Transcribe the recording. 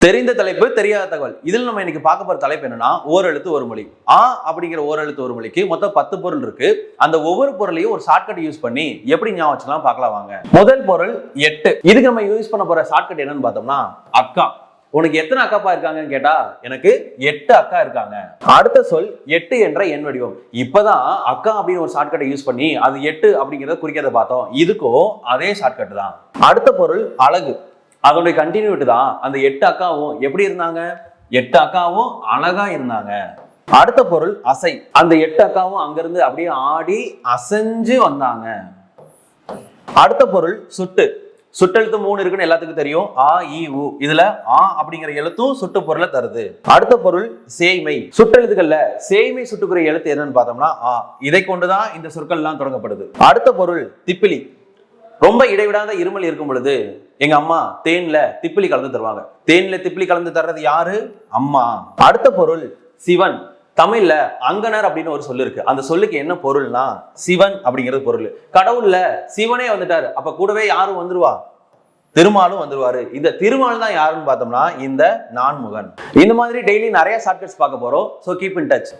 தெரிந்த தலைப்பு தெரியாத தகவல். இதில் நம்ம இன்னைக்கு பார்க்க போற தலைப்பு என்னன்னா ஓரெழுத்து ஒரு மொழி. அப்படிங்கிற ஓரெழுத்து ஒரு மொழிக்கு மொத்தம் 10 பொருள் இருக்கு. அந்த ஒவ்வொரு பொருளையும் ஒரு ஷார்ட்கட் யூஸ் பண்ணி எப்படி ஞாபகம் வச்சுக்கலாம் பார்க்கலாம் வாங்க. முதல் பொருள் 8. இதுக்கு நம்ம யூஸ் பண்ண போற ஷார்ட்கட் என்னன்னு பார்த்தோம்னா அக்கா. உனக்கு எத்தனை அக்காப்பா இருக்காங்கன்னு கேட்டா எனக்கு 8 அக்கா இருக்காங்க. அடுத்த சொல் 8 என்ற எண் வடிவம். இப்பதான் அக்கா அப்படின்னு ஒரு ஷார்ட்கட்டை யூஸ் பண்ணி அது 8 அப்படிங்கிறத குறிக்கிறத பார்த்தோம். இதுக்கும் அதே ஷார்ட்கட் தான். அடுத்த பொருள் அழகு. அதோடைய கண்டினியூட்டி தான். அந்த 8 அக்காவும் எப்படி இருந்தாங்க? 8 அக்காவும் அழகா இருந்தாங்க. அடுத்த பொருள் அசை. அந்த 8 அக்காவும் அங்கிருந்து அப்படியே ஆடி அசைஞ்சு வந்தாங்க. அடுத்த பொருள் சுட்டு. சுட்டெழுத்து 3 இருக்குன்னு எல்லாத்துக்கும் தெரியும். ஆ இ உ. இதுல அப்படிங்கிற எழுத்தும் சுட்டு பொருளை தருது. அடுத்த பொருள் சேய்மை. சுட்டெழுத்துக்கள்ல சேய்மை சுட்டுக்குரிய எழுத்து என்னன்னு பார்த்தோம்னா ஆ. இதை கொண்டுதான் இந்த சொற்கள் எல்லாம் தொடங்கப்படுது. அடுத்த பொருள் திப்பிலி. ரொம்ப இடைவிடாத இருமல் இருக்கும் பொழுது எங்க அம்மா தேன்ல திப்பிலி கலந்து தருவாங்க. தேன்ல திப்பிலி கலந்து தர்றது யாரு? அம்மா. அடுத்த பொருள் சிவன். தமிழ்ல அங்கனர் அப்படின்னு ஒரு சொல்லு இருக்கு. அந்த சொல்லுக்கு என்ன பொருள்னா சிவன் அப்படிங்கிறது பொருள். கடவுள்ல சிவனே வந்துட்டாரு, அப்ப கூடவே யாரும் வந்துருவா? திருமாலும் வந்துருவாரு. இந்த திருமால் தான் யாருன்னு பார்த்தோம்னா இந்த நான்முகன். இந்த மாதிரி டெய்லி நிறைய ஷார்ட்கட்ஸ் பார்க்க போறோம். So keep in touch.